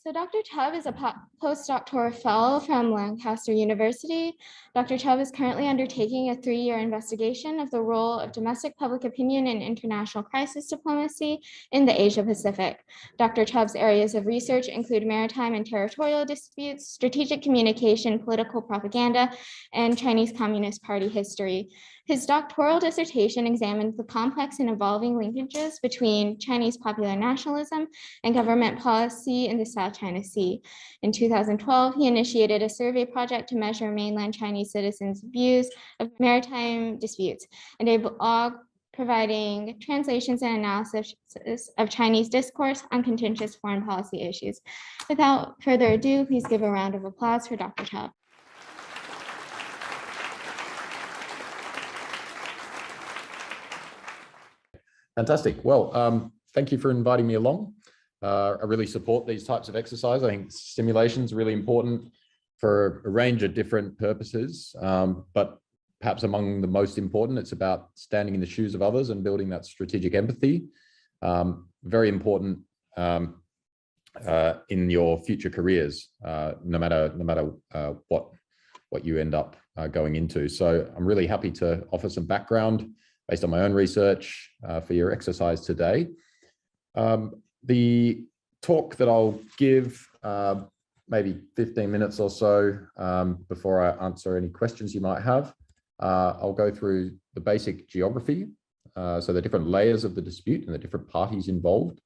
So Dr. Chubb is a postdoctoral fellow from Lancaster University. Dr. Chubb is currently undertaking a 3-year investigation of the role of domestic public opinion in international crisis diplomacy in the Asia Pacific. Dr. Chubb's areas of research include maritime and territorial disputes, strategic communication, political propaganda, and Chinese Communist Party history. His doctoral dissertation examined the complex and evolving linkages between Chinese popular nationalism and government policy in the South China Sea. In 2012, he initiated a survey project to measure mainland Chinese citizens' views of maritime disputes, and a blog providing translations and analysis of Chinese discourse on contentious foreign policy issues. Without further ado, please give a round of applause for Dr. Chubb. Fantastic. Well, thank you for inviting me along. I really support these types of exercise. I think simulation is really important for a range of different purposes, but perhaps among the most important, it's about standing in the shoes of others and building that strategic empathy. Very important in your future careers, no matter what you end up going into. So I'm really happy to offer some background based on my own research for your exercise today. The talk that I'll give, maybe 15 minutes or so before I answer any questions you might have, I'll go through the basic geography, so the different layers of the dispute and the different parties involved,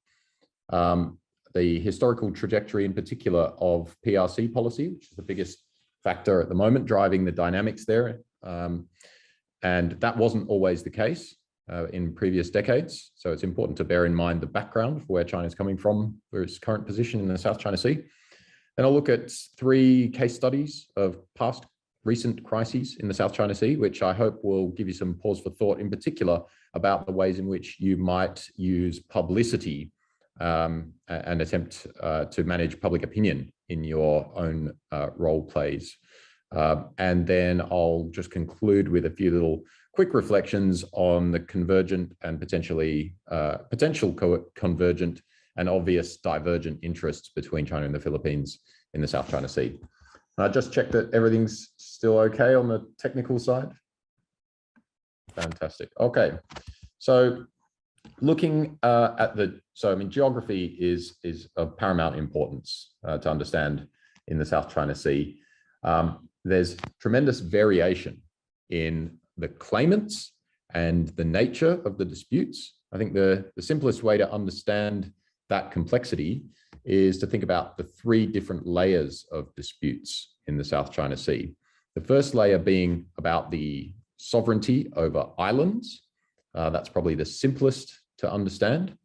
the historical trajectory in particular of PRC policy, which is the biggest factor at the moment driving the dynamics there. And that wasn't always the case in previous decades. So it's important to bear in mind the background for where China is coming from, for its current position in the South China Sea. Then I'll look at 3 case studies of past recent crises in the South China Sea, which I hope will give you some pause for thought, in particular about the ways in which you might use publicity and attempt to manage public opinion in your own role plays. And then I'll just conclude with a few little quick reflections on the convergent and potential convergent and obvious divergent interests between China and the Philippines in the South China Sea. I just checked that everything's still okay on the technical side. Fantastic. Okay, so looking geography is of paramount importance to understand in the South China Sea. There's tremendous variation in the claimants and the nature of the disputes. I think the simplest way to understand that complexity is to think about the 3 different layers of disputes in the South China Sea. The first layer being about the sovereignty over islands. That's probably the simplest to understand.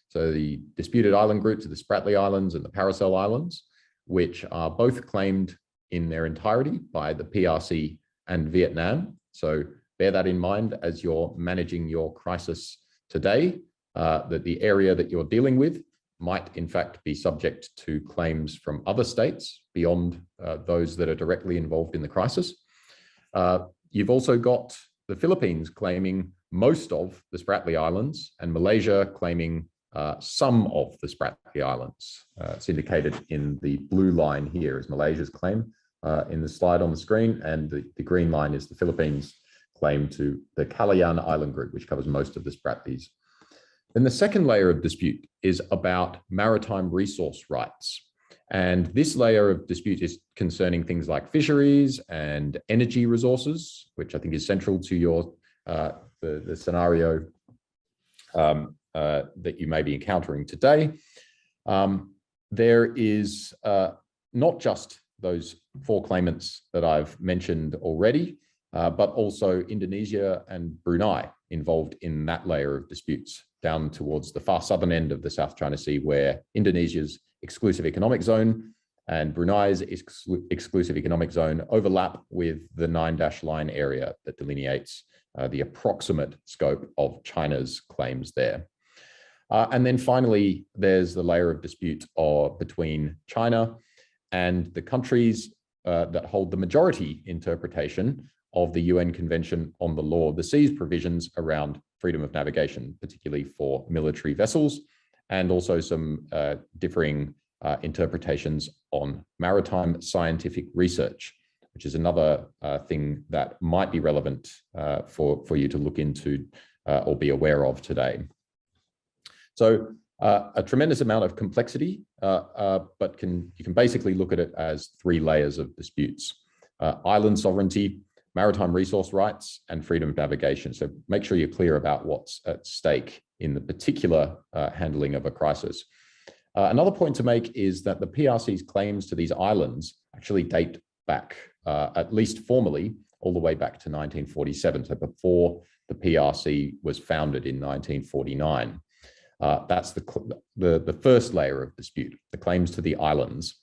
So the disputed island groups are the Spratly Islands and the Paracel Islands, which are both claimed in their entirety by the PRC and Vietnam. So bear that in mind as you're managing your crisis today, that the area that you're dealing with might in fact be subject to claims from other states beyond those that are directly involved in the crisis. You've also got the Philippines claiming most of the Spratly Islands and Malaysia claiming some of the Spratly Islands. It's indicated in the blue line here is Malaysia's claim in the slide on the screen, and the green line is the Philippines' claim to the Calayan Island group, which covers most of the Spratlys. Then the second layer of dispute is about maritime resource rights. And this layer of dispute is concerning things like fisheries and energy resources, which I think is central to your the scenario that you may be encountering today. There is not just those 4 claimants that I've mentioned already, but also Indonesia and Brunei involved in that layer of disputes down towards the far southern end of the South China Sea, where Indonesia's exclusive economic zone and Brunei's exclusive economic zone overlap with the 9-dash line area that delineates the approximate scope of China's claims there. And then finally, there's the layer of dispute between China and the countries that hold the majority interpretation of the UN Convention on the Law of the Seas provisions around freedom of navigation, particularly for military vessels, and also some differing interpretations on maritime scientific research, which is another thing that might be relevant for you to look into or be aware of today. So a tremendous amount of complexity, but you can basically look at it as three layers of disputes: island sovereignty, maritime resource rights, and freedom of navigation. So make sure you're clear about what's at stake in the particular handling of a crisis. Another point to make is that the PRC's claims to these islands actually date back, at least formally, all the way back to 1947, so before the PRC was founded in 1949. That's the first layer of dispute, the claims to the islands.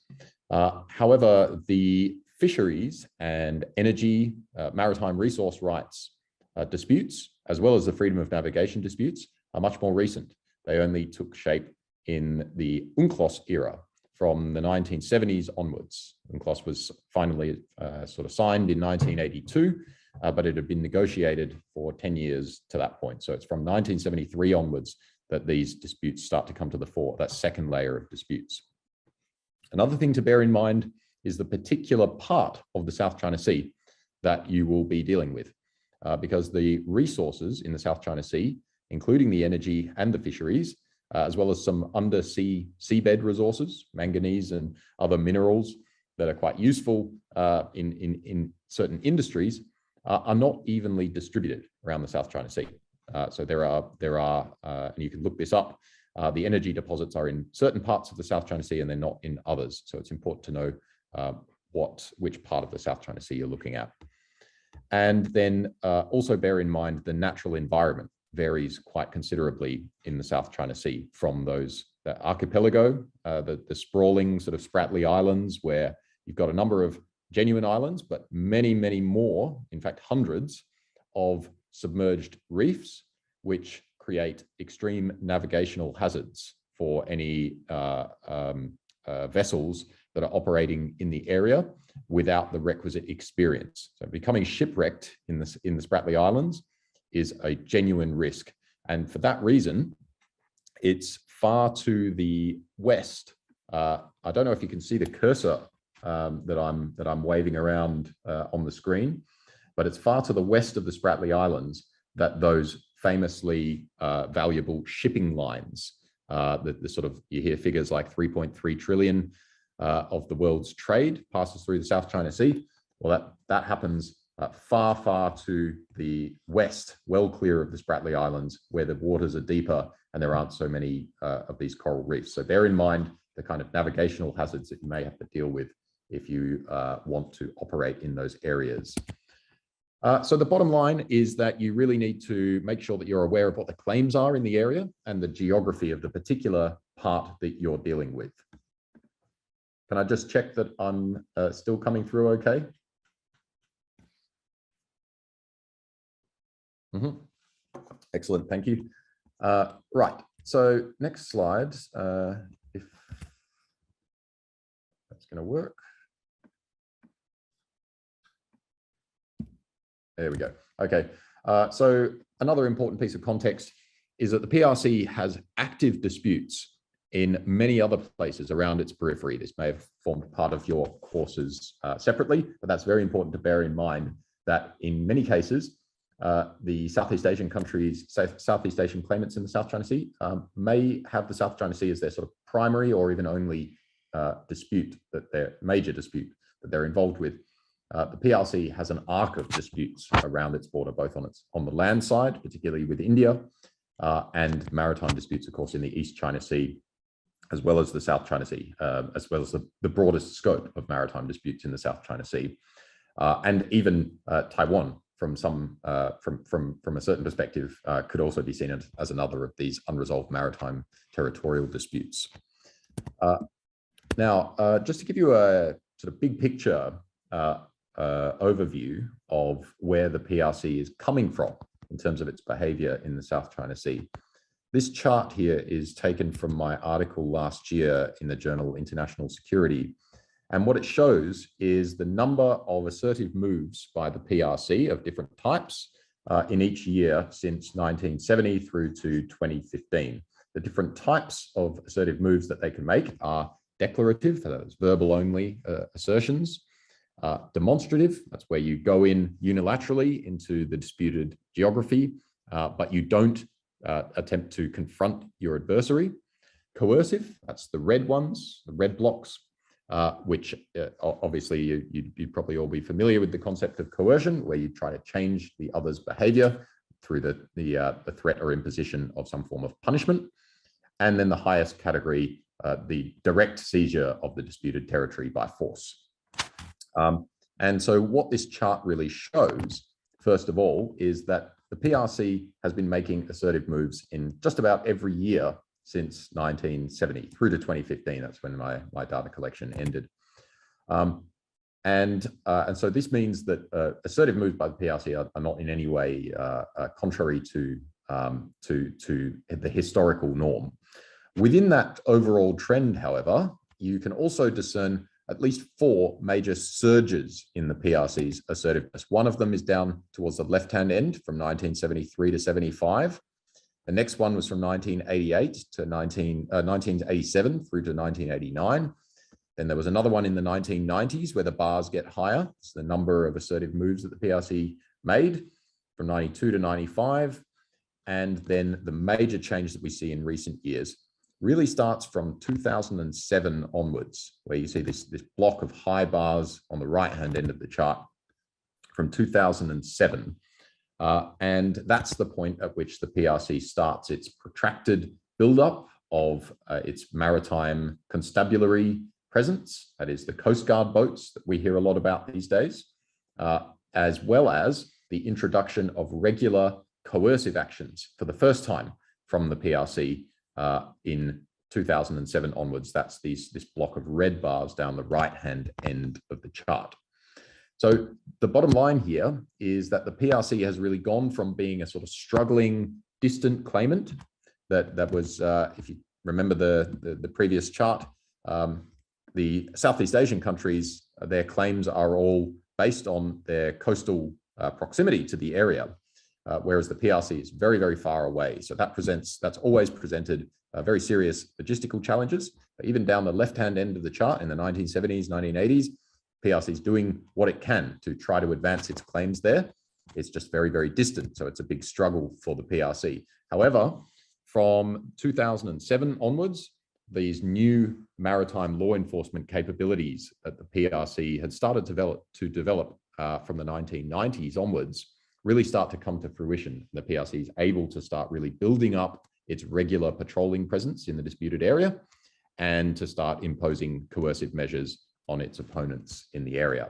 However, the fisheries and energy, maritime resource rights disputes, as well as the freedom of navigation disputes, are much more recent. They only took shape in the UNCLOS era from the 1970s onwards. UNCLOS was finally sort of signed in 1982, but it had been negotiated for 10 years to that point. So it's from 1973 onwards that these disputes start to come to the fore, that second layer of disputes. Another thing to bear in mind is the particular part of the South China Sea that you will be dealing with, because the resources in the South China Sea, including the energy and the fisheries, as well as some undersea seabed resources, manganese and other minerals that are quite useful in certain industries, are not evenly distributed around the South China Sea. So there are, and you can look this up, the energy deposits are in certain parts of the South China Sea and they're not in others. So it's important to know which part of the South China Sea you're looking at. And then also bear in mind the natural environment varies quite considerably in the South China Sea from the archipelago, the sprawling sort of Spratly Islands, where you've got a number of genuine islands, but many, many more, in fact, hundreds of submerged reefs, which create extreme navigational hazards for any vessels that are operating in the area without the requisite experience. So becoming shipwrecked in the Spratly Islands is a genuine risk. And for that reason, it's far to the west. I don't know if you can see the cursor that I'm waving around on the screen, but it's far to the west of the Spratly Islands that those famously valuable shipping lines, the sort of, you hear figures like 3.3 trillion of the world's trade passes through the South China Sea. Well, that happens far, far to the west, well clear of the Spratly Islands, where the waters are deeper and there aren't so many of these coral reefs. So bear in mind the kind of navigational hazards that you may have to deal with if you want to operate in those areas. So the bottom line is that you really need to make sure that you're aware of what the claims are in the area and the geography of the particular part that you're dealing with. Can I just check that I'm still coming through okay? Excellent, thank you. Right, so next slide, if that's going to work. There we go. Okay, so another important piece of context is that the PRC has active disputes in many other places around its periphery. This may have formed part of your courses separately, but that's very important to bear in mind that in many cases, the Southeast Asian countries, Southeast Asian claimants in the South China Sea may have the South China Sea as their sort of primary or even only major dispute that they're involved with. The PRC has an arc of disputes around its border, both on the land side, particularly with India, and maritime disputes, of course, in the East China Sea, as well as the South China Sea, as well as the broadest scope of maritime disputes in the South China Sea, and even Taiwan, from a certain perspective, could also be seen as another of these unresolved maritime territorial disputes. Now, just to give you a sort of big picture overview of where the PRC is coming from in terms of its behavior in the South China Sea. This chart here is taken from my article last year in the journal International Security. And what it shows is the number of assertive moves by the PRC of different types in each year since 1970 through to 2015. The different types of assertive moves that they can make are declarative, that's verbal only assertions. Demonstrative, that's where you go in unilaterally into the disputed geography, but you don't attempt to confront your adversary. Coercive, that's the red ones, the red blocks, which obviously you'd probably all be familiar with the concept of coercion, where you try to change the other's behavior through the threat or imposition of some form of punishment. And then the highest category, the direct seizure of the disputed territory by force. And so what this chart really shows, first of all, is that the PRC has been making assertive moves in just about every year since 1970 through to 2015. That's when my data collection ended. And so this means that assertive moves by the PRC are not in any way contrary to the historical norm. Within that overall trend, however, you can also discern at least 4 major surges in the PRC's assertiveness. One of them is down towards the left-hand end from 1973 to 75. The next one was from 1988 to 1987 through to 1989. Then there was another one in the 1990s where the bars get higher. It's the number of assertive moves that the PRC made from 92 to 95. And then the major change that we see in recent years really starts from 2007 onwards, where you see this block of high bars on the right-hand end of the chart from 2007. And that's the point at which the PRC starts its protracted buildup of its maritime constabulary presence, that is the Coast Guard boats that we hear a lot about these days, as well as the introduction of regular coercive actions for the first time from the PRC in 2007 onwards. That's this block of red bars down the right-hand end of the chart. So the bottom line here is that the PRC has really gone from being a sort of struggling, distant claimant that was, if you remember the previous chart, the Southeast Asian countries, their claims are all based on their coastal proximity to the area, whereas the PRC is very, very far away. So that's always presented very serious logistical challenges. Even down the left-hand end of the chart in the 1970s, 1980s, PRC is doing what it can to try to advance its claims there. It's just very, very distant. So it's a big struggle for the PRC. However, from 2007 onwards, these new maritime law enforcement capabilities that the PRC had started to develop from the 1990s onwards really start to come to fruition. The PRC is able to start really building up its regular patrolling presence in the disputed area and to start imposing coercive measures on its opponents in the area.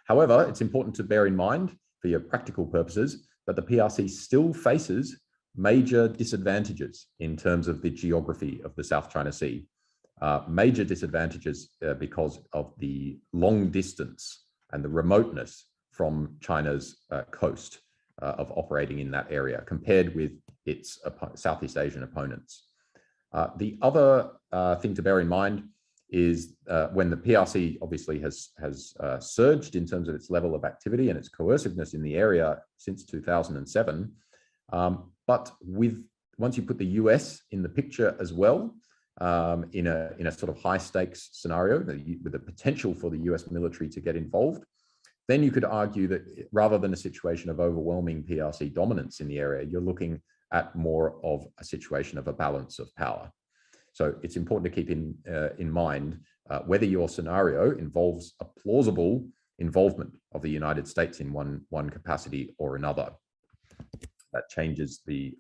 However, it's important to bear in mind for your practical purposes that the PRC still faces major disadvantages in terms of the geography of the South China Sea. Major disadvantages because of the long distance and the remoteness from China's coast of operating in that area compared with its Southeast Asian opponents. The other thing to bear in mind is when the PRC obviously has surged in terms of its level of activity and its coerciveness in the area since 2007. But once you put the US in the picture as well, in a sort of high stakes scenario with the potential for the US military to get involved, then you could argue that rather than a situation of overwhelming PRC dominance in the area, you're looking at more of a situation of a balance of power. So it's important to keep in mind whether your scenario involves a plausible involvement of the United States in one capacity or another. That changes the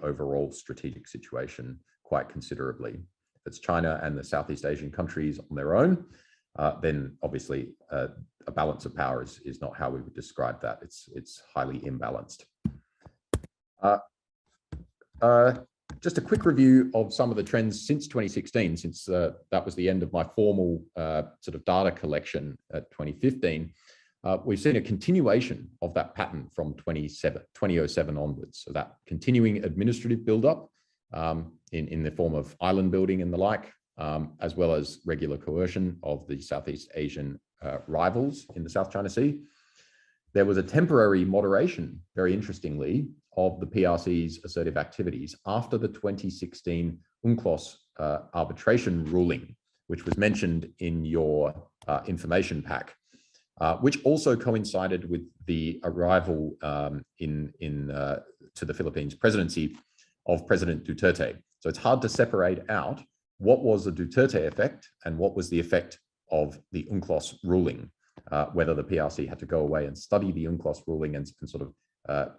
overall strategic situation quite considerably. If it's China and the Southeast Asian countries on their own, then obviously a balance of power is not how we would describe that. It's highly imbalanced. Just a quick review of some of the trends since 2016, since that was the end of my formal sort of data collection at 2015. We've seen a continuation of that pattern from 2007 onwards. So that continuing administrative buildup in the form of island building and the like, as well as regular coercion of the Southeast Asian rivals in the South China Sea. There was a temporary moderation, very interestingly, of the PRC's assertive activities after the 2016 UNCLOS arbitration ruling, which was mentioned in your information pack, which also coincided with the arrival to the Philippines presidency of President Duterte. So it's hard to separate out what was the Duterte effect and what was the effect of the UNCLOS ruling, whether the PRC had to go away and study the UNCLOS ruling and sort of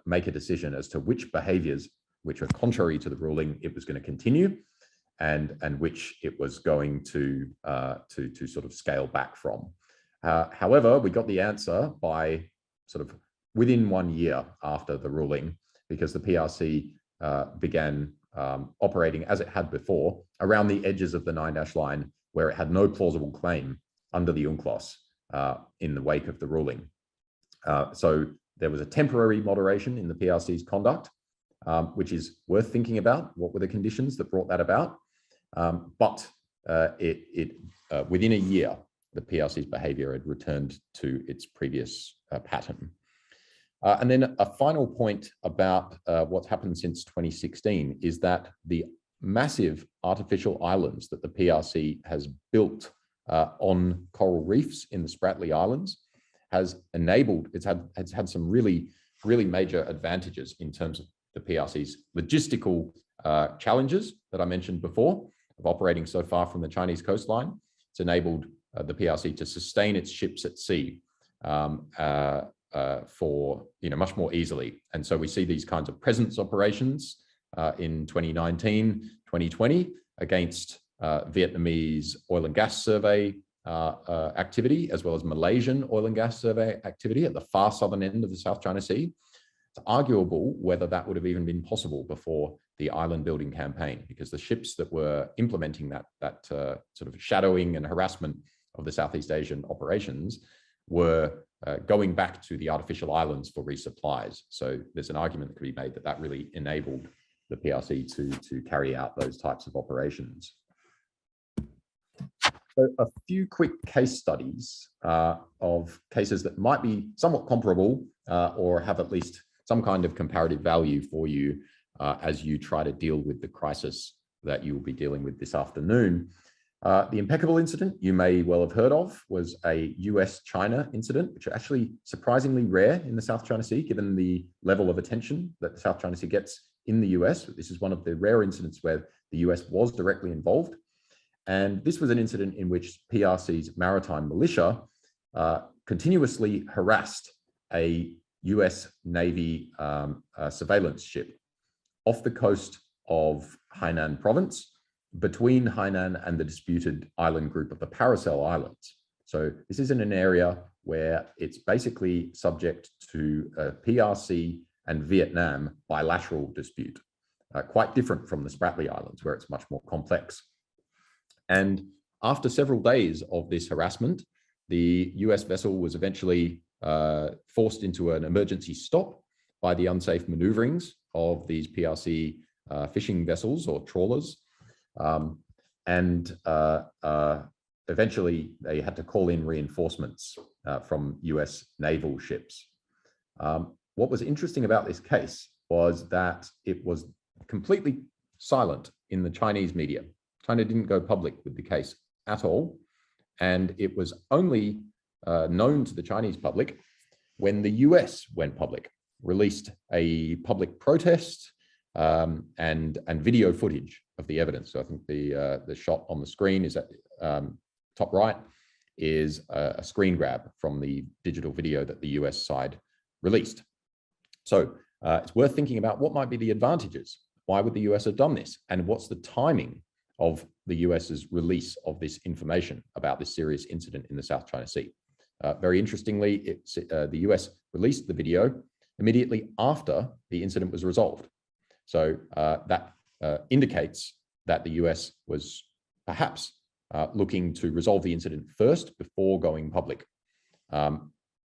make a decision as to which behaviors which are contrary to the ruling it was going to continue, and which it was going to sort of scale back from. However, we got the answer by sort of within 1 year after the ruling, because the PRC began operating as it had before around the edges of the 9-dash line, where it had no plausible claim under the UNCLOS in the wake of the ruling. So there was a temporary moderation in the PRC's conduct, which is worth thinking about. What were the conditions that brought that about? But within a year, the PRC's behavior had returned to its previous pattern. And then a final point about what's happened since 2016 is that the massive artificial islands that the PRC has built on coral reefs in the Spratly Islands has enabled, it's had some really major advantages in terms of the PRC's logistical challenges that I mentioned before, of operating so far from the Chinese coastline. It's enabled the PRC to sustain its ships at sea for much more easily. And so we see these kinds of presence operations in 2019, 2020 against Vietnamese oil and gas survey activity, as well as Malaysian oil and gas survey activity at the far southern end of the South China Sea. It's arguable whether that would have even been possible before the island building campaign, because the ships that were implementing that sort of shadowing and harassment of the Southeast Asian operations were going back to the artificial islands for resupplies. So there's an argument that could be made that that really enabled the PRC to carry out those types of operations. So a few quick case studies of cases that might be somewhat comparable or have at least some kind of comparative value for you as you try to deal with the crisis that you will be dealing with this afternoon. The impeccable incident you may well have heard of was a US-China incident, which are actually surprisingly rare in the South China Sea, given the level of attention that the South China Sea gets in the US. This is one of the rare incidents where the US was directly involved. And this was an incident in which PRC's maritime militia continuously harassed a US Navy surveillance ship off the coast of Hainan province, between Hainan and the disputed island group of the Paracel Islands. So this is in an area where it's basically subject to a PRC and Vietnam bilateral dispute, quite different from the Spratly Islands, where it's much more complex. And after several days of this harassment, the US vessel was eventually forced into an emergency stop by the unsafe maneuverings of these PRC fishing vessels or trawlers. Eventually they had to call in reinforcements from US naval ships. What was interesting about this case was that it was completely silent in the Chinese media. China didn't go public with the case at all. And it was only known to the Chinese public when the US went public, released a public protest and video footage of the evidence. So I think the shot on the screen is at top right is a screen grab from the digital video that the US side released. So it's worth thinking about what might be the advantages. Why would the US have done this? And what's the timing of the US's release of this information about this serious incident in the South China Sea? Very interestingly, the US released the video immediately after the incident was resolved. So that indicates that the US was perhaps looking to resolve the incident first before going public.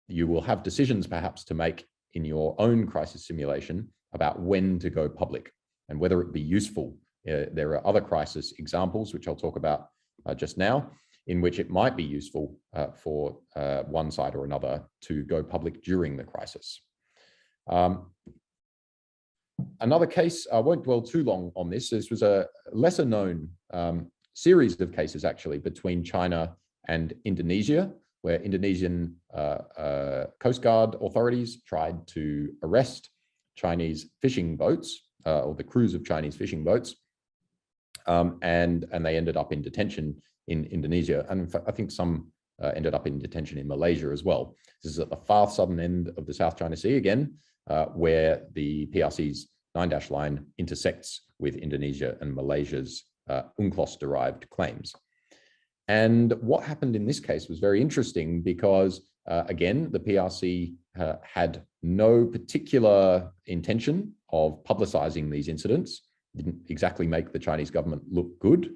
You will have decisions perhaps to make in your own crisis simulation about when to go public and whether it be useful. There are other crisis examples, which I'll talk about just now, in which it might be useful for one side or another to go public during the crisis. Another case, I won't dwell too long on this. This was a lesser known series of cases actually between China and Indonesia, where Indonesian Coast Guard authorities tried to arrest Chinese fishing boats or the crews of Chinese fishing boats, and they ended up in detention in Indonesia, and in fact, I think some ended up in detention in Malaysia as well. This is at the far southern end of the South China Sea again, where the PRC's 9-dash line intersects with Indonesia and Malaysia's UNCLOS-derived claims. And what happened in this case was very interesting because, again, the PRC had no particular intention of publicizing these incidents. Didn't exactly make the Chinese government look good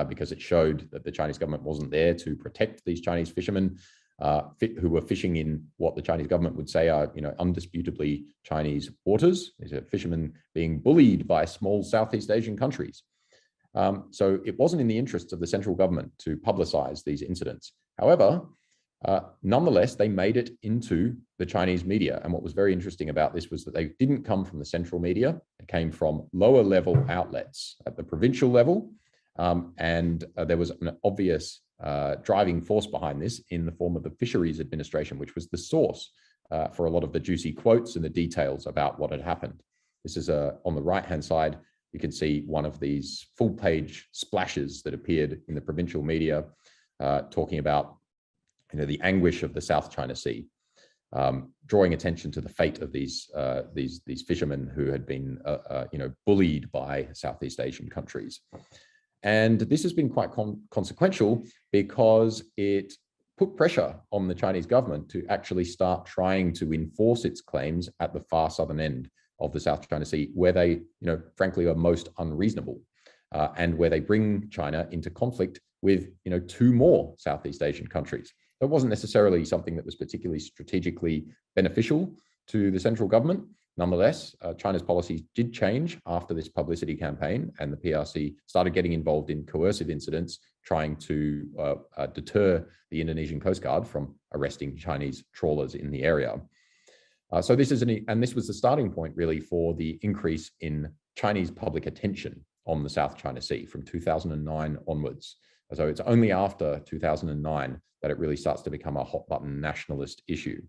because it showed that the Chinese government wasn't there to protect these Chinese fishermen who were fishing in what the Chinese government would say are, undisputably Chinese waters. These are fishermen being bullied by small Southeast Asian countries. So it wasn't in the interests of the central government to publicize these incidents. However, nonetheless, they made it into the Chinese media. And what was very interesting about this was that they didn't come from the central media. It came from lower level outlets at the provincial level. And there was an obvious driving force behind this in the form of the Fisheries Administration, which was the source for a lot of the juicy quotes and the details about what had happened. This is on the right-hand side. You can see one of these full-page splashes that appeared in the provincial media, talking about the anguish of the South China Sea, drawing attention to the fate of these fishermen who had been bullied by Southeast Asian countries. And this has been quite consequential because it put pressure on the Chinese government to actually start trying to enforce its claims at the far southern end of the South China Sea, where they, frankly, are most unreasonable, and where they bring China into conflict with, 2 more Southeast Asian countries. It wasn't necessarily something that was particularly strategically beneficial to the central government. Nonetheless, China's policy did change after this publicity campaign, and the PRC started getting involved in coercive incidents, trying to deter the Indonesian Coast Guard from arresting Chinese trawlers in the area. So this was the starting point really for the increase in Chinese public attention on the South China Sea from 2009 onwards. So it's only after 2009 that it really starts to become a hot button nationalist issue.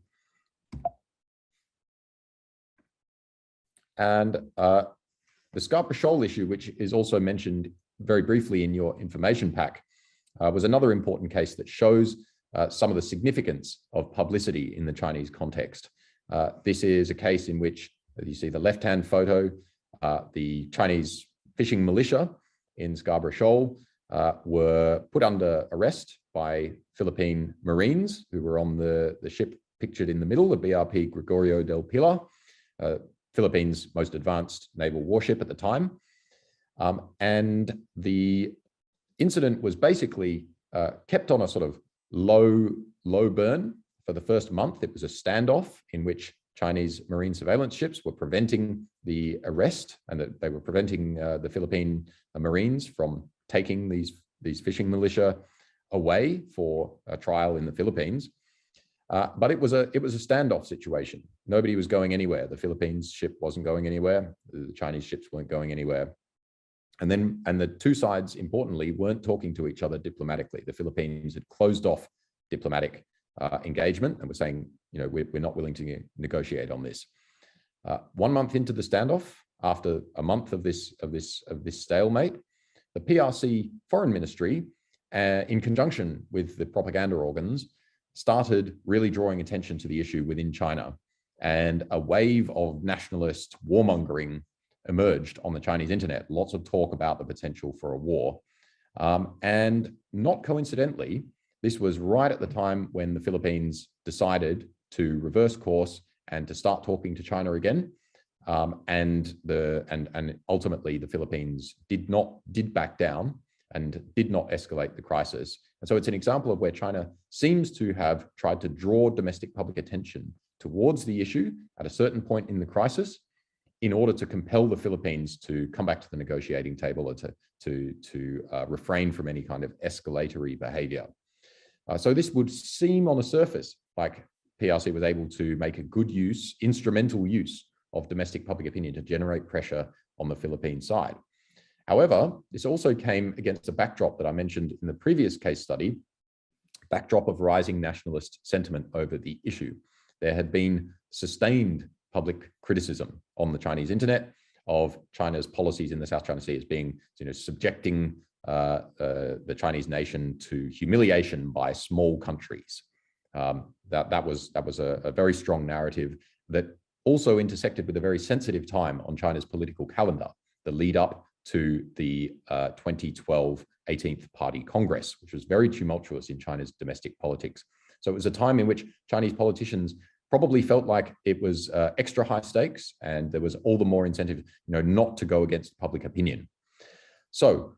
And the Scarborough Shoal issue, which is also mentioned very briefly in your information pack, was another important case that shows some of the significance of publicity in the Chinese context. This is a case in which, you see the left-hand photo, the Chinese fishing militia in Scarborough Shoal were put under arrest by Philippine Marines who were on the ship pictured in the middle, the BRP Gregorio del Pilar, Philippines' most advanced naval warship at the time. And the incident was basically kept on a sort of low burn for the first month. It was a standoff in which Chinese marine surveillance ships were preventing the arrest, and that they were preventing the Philippine Marines from taking these fishing militia away for a trial in the Philippines. But it was a standoff situation. Nobody was going anywhere. The Philippines ship wasn't going anywhere. The Chinese ships weren't going anywhere. And the 2 sides, importantly, weren't talking to each other diplomatically. The Philippines had closed off diplomatic engagement and were saying, we're not willing to negotiate on this. 1 month into the standoff, after a month of this stalemate, the PRC Foreign Ministry, in conjunction with the propaganda organs, started really drawing attention to the issue within China, and a wave of nationalist warmongering emerged on the Chinese internet. Lots of talk about the potential for a war. And not coincidentally, this was right at the time when the Philippines decided to reverse course and to start talking to China again. And ultimately the Philippines did back down and did not escalate the crisis. And so it's an example of where China seems to have tried to draw domestic public attention towards the issue at a certain point in the crisis in order to compel the Philippines to come back to the negotiating table, or to refrain from any kind of escalatory behavior. So this would seem on the surface like PRC was able to make a good use, instrumental use of domestic public opinion to generate pressure on the Philippine side. However, this also came against a backdrop that I mentioned in the previous case study, backdrop of rising nationalist sentiment over the issue. There had been sustained public criticism on the Chinese internet of China's policies in the South China Sea as being, subjecting the Chinese nation to humiliation by small countries. That was a very strong narrative that also intersected with a very sensitive time on China's political calendar, the lead up to the 2012 18th Party Congress, which was very tumultuous in China's domestic politics. So it was a time in which Chinese politicians probably felt like it was extra high stakes, and there was all the more incentive, not to go against public opinion. So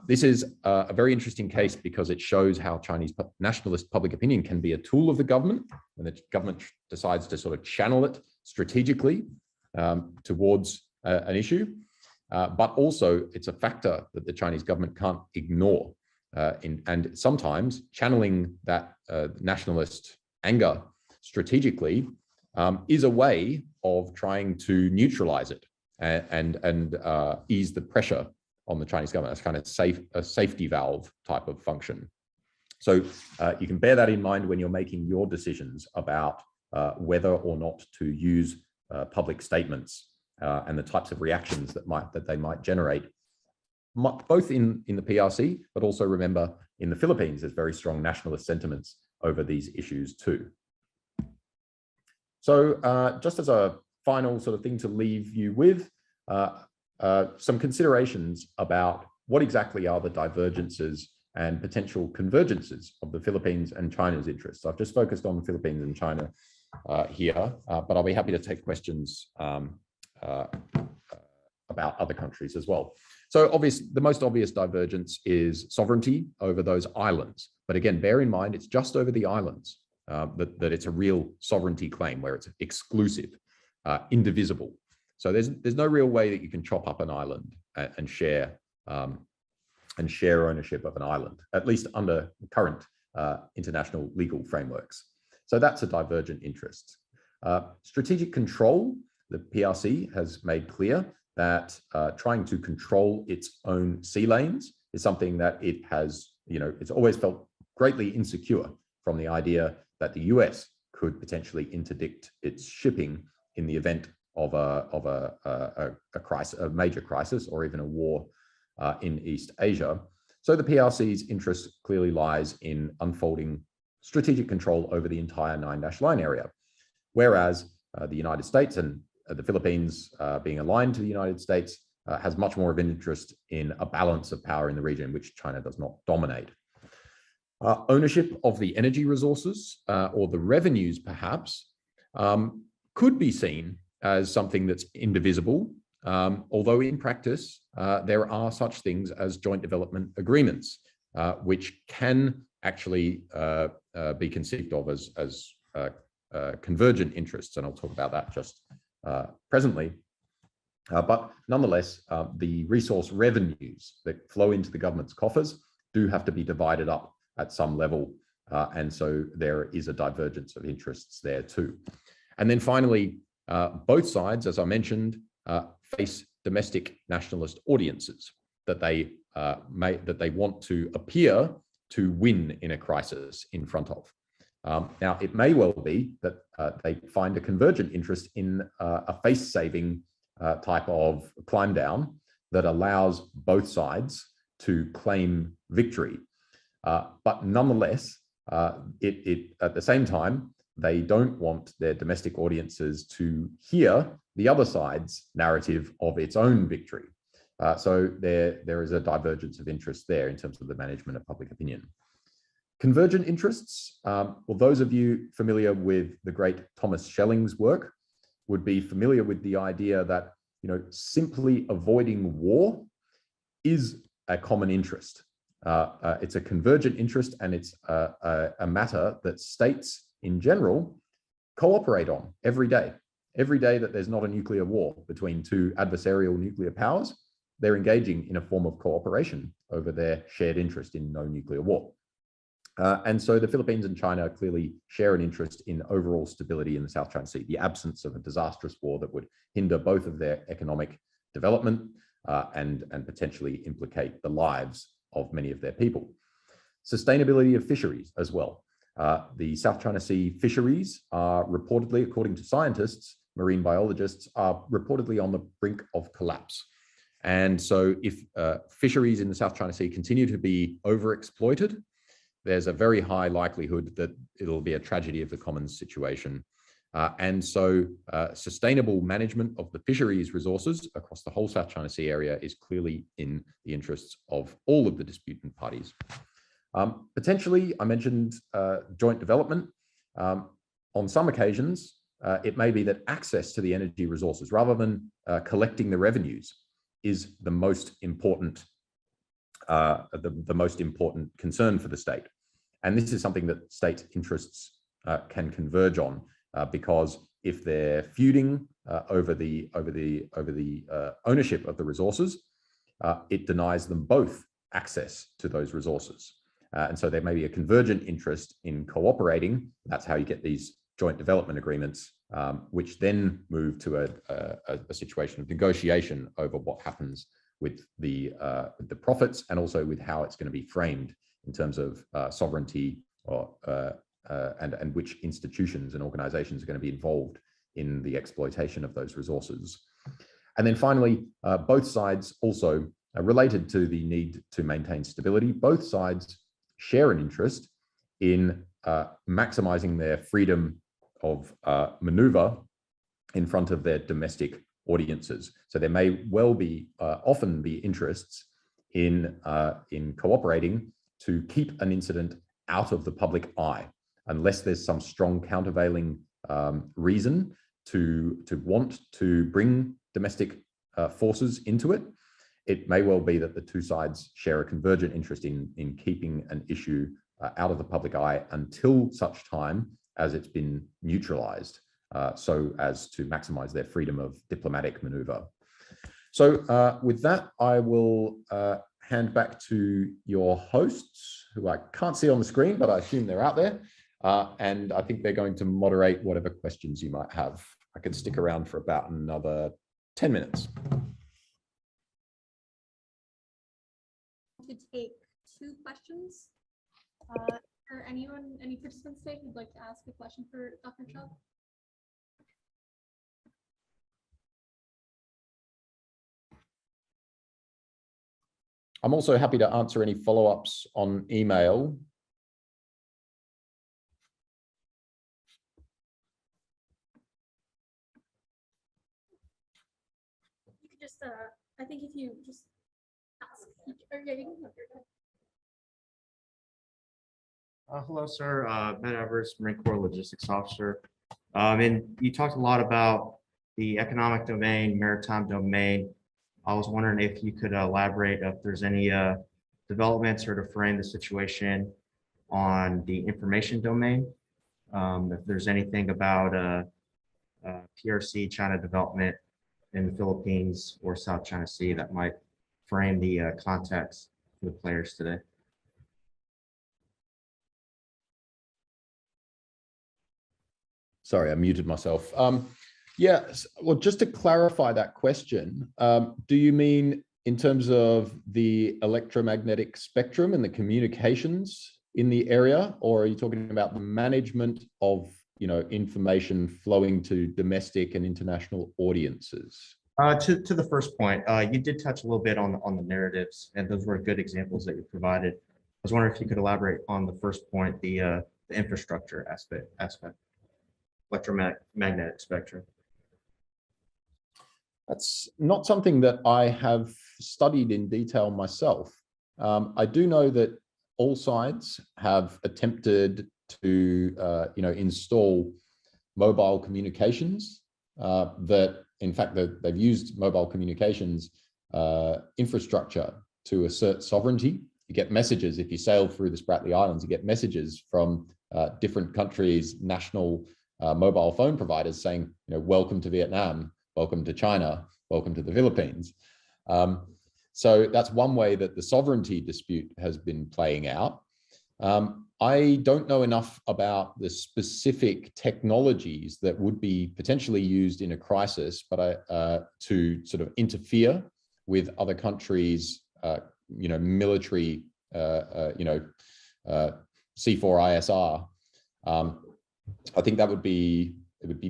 this is a very interesting case because it shows how Chinese nationalist public opinion can be a tool of the government, and the government decides to sort of channel it strategically towards an issue. But also it's a factor that the Chinese government can't ignore. And sometimes channeling that nationalist anger strategically is a way of trying to neutralize it and ease the pressure on the Chinese government. It's kind of a safety valve type of function. So you can bear that in mind when you're making your decisions about whether or not to use public statements and the types of reactions that they might generate, both in the PRC, but also remember in the Philippines, there's very strong nationalist sentiments over these issues too. So just as a final sort of thing to leave you with, some considerations about what exactly are the divergences and potential convergences of the Philippines and China's interests. I've just focused on the Philippines and China here, but I'll be happy to take questions about other countries as well. So the most obvious divergence is sovereignty over those islands. But again, bear in mind, it's just over the islands that it's a real sovereignty claim where it's exclusive, indivisible. So there's no real way that you can chop up an island and share ownership of an island, at least under current international legal frameworks. So that's a divergent interest. Strategic control, the PRC has made clear that trying to control its own sea lanes is something that it has, it's always felt greatly insecure from the idea that the US could potentially interdict its shipping in the event of a crisis, a major crisis, or even a war in East Asia. So the PRC's interest clearly lies in unfolding strategic control over the entire 9-line area, whereas the United States and the Philippines, being aligned to the United States, has much more of an interest in a balance of power in the region, which China does not dominate. Ownership of the energy resources or the revenues, perhaps, could be seen as something that's indivisible, although in practice, there are such things as joint development agreements, which can actually be conceived of as convergent interests, and I'll talk about that just presently. But nonetheless, the resource revenues that flow into the government's coffers do have to be divided up at some level, and so there is a divergence of interests there too. And then finally, both sides, as I mentioned, face domestic nationalist audiences that they want to appear to win in a crisis in front of. Now, it may well be that they find a convergent interest in a face-saving type of climb down that allows both sides to claim victory. But nonetheless, at the same time, they don't want their domestic audiences to hear the other side's narrative of its own victory. So there is a divergence of interest there in terms of the management of public opinion. Convergent interests, well, those of you familiar with the great Thomas Schelling's work would be familiar with the idea that, simply avoiding war is a common interest. It's a convergent interest, and it's a matter that states in general cooperate on every day. Every day that there's not a nuclear war between two adversarial nuclear powers, they're engaging in a form of cooperation over their shared interest in no nuclear war. And so the Philippines and China clearly share an interest in overall stability in the South China Sea, the absence of a disastrous war that would hinder both of their economic development and potentially implicate the lives of many of their people. Sustainability of fisheries as well. The South China Sea fisheries are reportedly, according to scientists, marine biologists, are reportedly on the brink of collapse. And so if fisheries in the South China Sea continue to be overexploited, there's a very high likelihood that it'll be a tragedy of the commons situation. And so sustainable management of the fisheries resources across the whole South China Sea area is clearly in the interests of all of the disputant parties. Potentially, I mentioned joint development. On some occasions, it may be that access to the energy resources, rather than collecting the revenues, is the most important the most important concern for the state. And this is something that state interests can converge on, because if they're feuding over the ownership of the resources, it denies them both access to those resources. And so there may be a convergent interest in cooperating. That's how you get these joint development agreements, which then move to a situation of negotiation over what happens with the profits, and also with how it's going to be framed in terms of sovereignty, or and which institutions and organizations are going to be involved in the exploitation of those resources. And then finally, both sides also, related to the need to maintain stability, both sides share an interest in maximizing their freedom of maneuver in front of their domestic audiences. So there may well be, often be, interests in cooperating to keep an incident out of the public eye, unless there's some strong countervailing reason to want to bring domestic forces into it. It may well be that the two sides share a convergent interest in keeping an issue out of the public eye until such time as it's been neutralized, so as to maximize their freedom of diplomatic maneuver. So with that, I will hand back to your hosts, who I can't see on the screen, but I assume they're out there. And I think they're going to moderate whatever questions you might have. I can stick around for about another 10 minutes. To take 2 questions. Or anyone, any participants today who'd like to ask a question for Dr. Chubb? I'm also happy to answer any follow-ups on email. You could just, I think if you just ask, or yeah, you can look your Hello, sir. Ben Evers, Marine Corps Logistics Officer. And you talked a lot about the economic domain, maritime domain. I was wondering if you could elaborate if there's any developments, or to frame the situation on the information domain. If there's anything about PRC China development in the Philippines or South China Sea that might frame the context for the players today. Sorry, I muted myself. Yeah, well, just to clarify that question, do you mean in terms of the electromagnetic spectrum and the communications in the area, or are you talking about the management of, information flowing to domestic and international audiences? To the first point, you did touch a little bit on the narratives, and those were good examples that you provided. I was wondering if you could elaborate on the first point, the infrastructure aspect. Electromagnetic spectrum. That's not something that I have studied in detail myself. I do know that all sides have attempted to, install mobile communications. That, in fact, they've used mobile communications infrastructure to assert sovereignty. You get messages if you sail through the Spratly Islands. You get messages from different countries' national mobile phone providers saying, welcome to Vietnam, welcome to China, welcome to the Philippines. So that's one way that the sovereignty dispute has been playing out. I don't know enough about the specific technologies that would be potentially used in a crisis, but to sort of interfere with other countries, military, C4ISR. I think it would be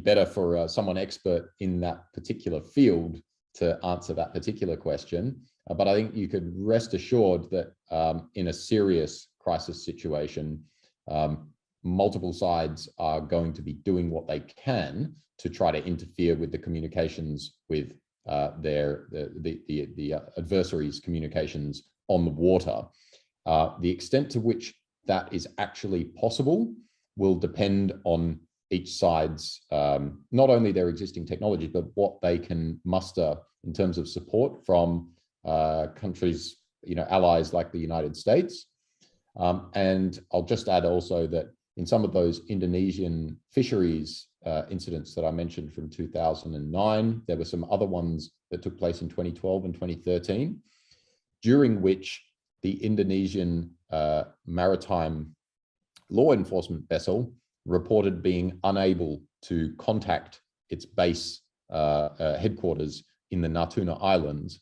better for someone expert in that particular field to answer that particular question. But I think you could rest assured that in a serious crisis situation, multiple sides are going to be doing what they can to try to interfere with the communications with the adversaries' communications on the water. The extent to which that is actually possible will depend on each side's, not only their existing technology, but what they can muster in terms of support from countries, allies like the United States. And I'll just add also that in some of those Indonesian fisheries incidents that I mentioned from 2009, there were some other ones that took place in 2012 and 2013, during which the Indonesian maritime law enforcement vessel reported being unable to contact its base headquarters in the Natuna Islands,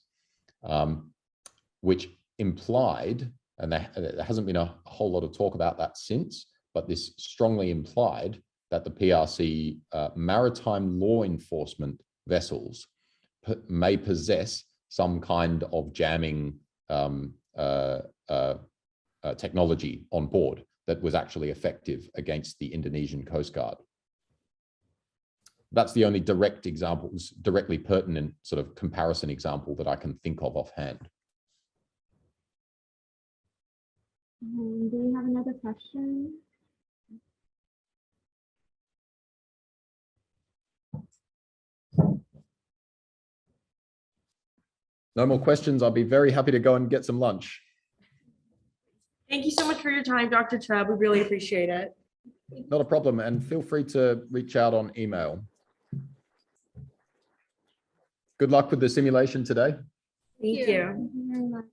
which implied, and there hasn't been a whole lot of talk about that since, but this strongly implied that the PRC maritime law enforcement vessels may possess some kind of jamming technology on board that was actually effective against the Indonesian Coast Guard. That's the only direct examples, directly pertinent sort of comparison example that I can think of offhand. Do we have another question? No more questions. I'll be very happy to go and get some lunch. Thank you so much for your time, Dr. Chubb. We really appreciate it. Not a problem. And feel free to reach out on email. Good luck with the simulation today. Thank you. Thank you very much.